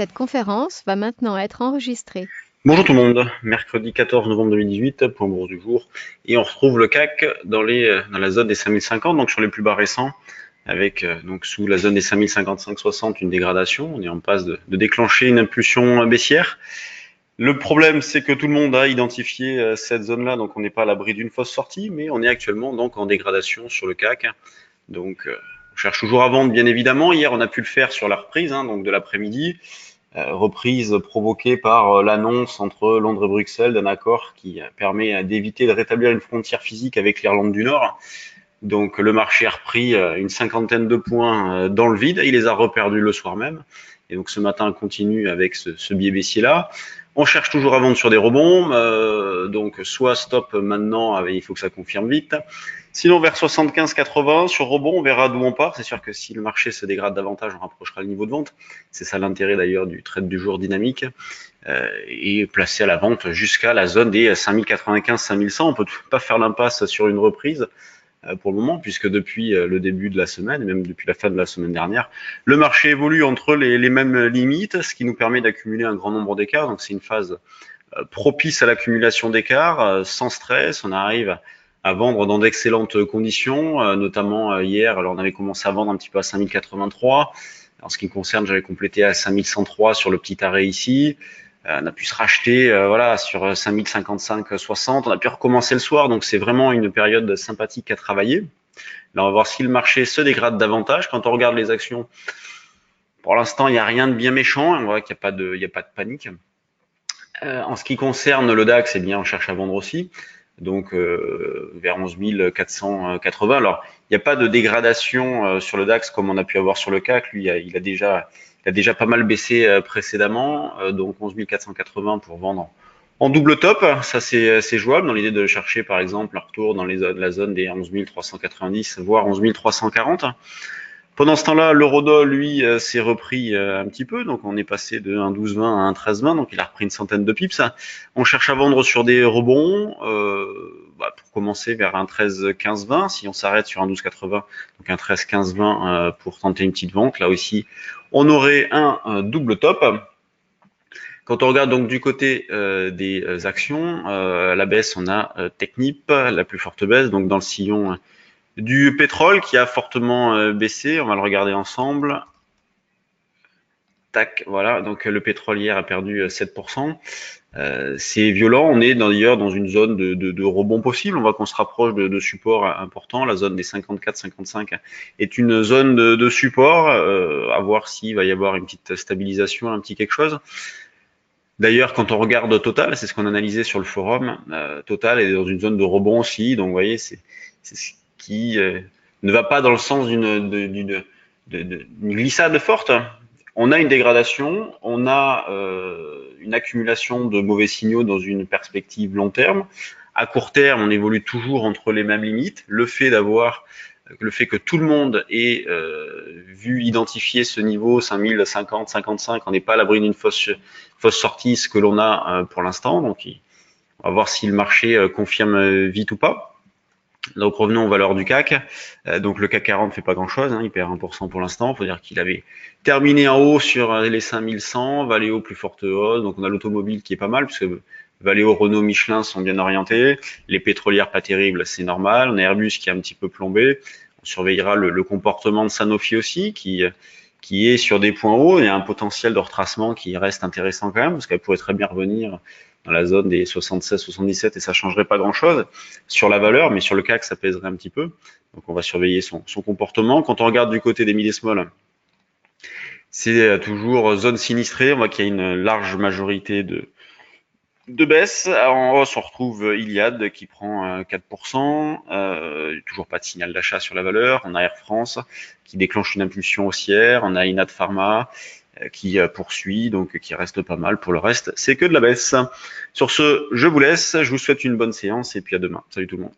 Cette conférence va maintenant être enregistrée. Bonjour tout le monde, mercredi 14 novembre 2018, point bourse du jour, et on retrouve le CAC dans la zone des 5050, donc sur les plus bas récents, avec donc sous la zone des 5055-60 une dégradation. On est en passe de déclencher une impulsion baissière. Le problème, c'est que tout le monde a identifié cette zone-là, donc on n'est pas à l'abri d'une fausse sortie, mais on est actuellement donc en dégradation sur le CAC. Donc on cherche toujours à vendre, bien évidemment. Hier, on a pu le faire sur la reprise, donc de l'après-midi. Reprise provoquée par l'annonce entre Londres et Bruxelles d'un accord qui permet d'éviter de rétablir une frontière physique avec l'Irlande du Nord. Donc le marché a repris une cinquantaine de points dans le vide, il les a reperdus le soir même. Et donc ce matin on continue avec ce biais baissier là. On cherche toujours à vendre sur des rebonds, donc soit stop maintenant, il faut que ça confirme vite. Sinon vers 75-80 sur rebond, on verra d'où on part. C'est sûr que si le marché se dégrade davantage, on rapprochera le niveau de vente. C'est ça l'intérêt d'ailleurs du trade du jour dynamique, et placé à la vente jusqu'à la zone des 5095-5100. On peut pas faire l'impasse sur une reprise pour le moment, puisque depuis le début de la semaine, et même depuis la fin de la semaine dernière, le marché évolue entre les mêmes limites, ce qui nous permet d'accumuler un grand nombre d'écarts. Donc c'est une phase propice à l'accumulation d'écarts, sans stress. On arrive à vendre dans d'excellentes conditions, notamment hier. Alors on avait commencé à vendre un petit peu à 5083. En ce qui me concerne, j'avais complété à 5103 sur le petit arrêt ici. On a pu se racheter voilà sur 5055-60. On a pu recommencer le soir, donc c'est vraiment une période sympathique à travailler. Là, on va voir si le marché se dégrade davantage. Quand on regarde les actions, pour l'instant, il n'y a rien de bien méchant. On voit qu'il n'y a pas de panique. En ce qui concerne le DAX, eh bien, on cherche à vendre aussi, donc vers 11 480. Alors, il n'y a pas de dégradation sur le DAX comme on a pu avoir sur le CAC. Lui, il a déjà pas mal baissé précédemment, donc 11 480 pour vendre en double top. Ça, c'est jouable dans l'idée de chercher, par exemple, un retour dans la zone des 11 390, voire 11 340. Pendant ce temps-là, l'eurodoll, lui, s'est repris un petit peu. Donc, on est passé de 1,1220 à 1,1320. Donc, il a repris une centaine de pips. On cherche à vendre sur des rebonds. Pour commencer vers un 13,1520. Si on s'arrête sur un 12,80, donc un 13,1520 pour tenter une petite vente. Là aussi, on aurait un double top. Quand on regarde donc du côté des actions, à la baisse, on a Technip, la plus forte baisse. Donc, dans le sillon du pétrole qui a fortement baissé, on va le regarder ensemble. Tac, voilà, donc le pétrole hier a perdu 7%. C'est violent, on est d'ailleurs dans une zone de rebond possible, on voit qu'on se rapproche de supports importants, la zone des 54-55 est une zone de support, à voir s'il va y avoir une petite stabilisation, un petit quelque chose. D'ailleurs, quand on regarde Total, c'est ce qu'on analysait sur le forum, Total est dans une zone de rebond aussi, donc vous voyez, c'est ce qui ne va pas dans le sens d'une glissade forte. On a une dégradation, on a une accumulation de mauvais signaux dans une perspective long terme. À court terme, on évolue toujours entre les mêmes limites. Le fait que tout le monde ait vu identifier ce niveau 5050, 55, on n'est pas à l'abri d'une fausse sortie, ce que l'on a pour l'instant. Donc, on va voir si le marché confirme vite ou pas. Donc revenons aux valeurs du CAC. Donc le CAC 40 fait pas grand-chose, il perd 1% pour l'instant. Il faut dire qu'il avait terminé en haut sur les 5100, Valeo plus forte hausse. Donc on a l'automobile qui est pas mal puisque Valeo, Renault, Michelin sont bien orientés. Les pétrolières pas terribles, c'est normal. On a Airbus qui est un petit peu plombé. On surveillera le comportement de Sanofi aussi qui est sur des points hauts. Il y a un potentiel de retracement qui reste intéressant quand même parce qu'elle pourrait très bien revenir dans la zone des 76-77 et ça changerait pas grand-chose sur la valeur, mais sur le CAC, ça pèserait un petit peu. Donc on va surveiller son comportement. Quand on regarde du côté des mid et small, c'est toujours zone sinistrée. On voit qu'il y a une large majorité de baisse. En hausse, on retrouve Iliad qui prend 4%. Toujours pas de signal d'achat sur la valeur. On a Air France qui déclenche une impulsion haussière. On a Inat Pharma qui poursuit, donc qui reste pas mal. Pour le reste, c'est que de la baisse. Sur ce, je vous laisse. Je vous souhaite une bonne séance et puis à demain. Salut tout le monde.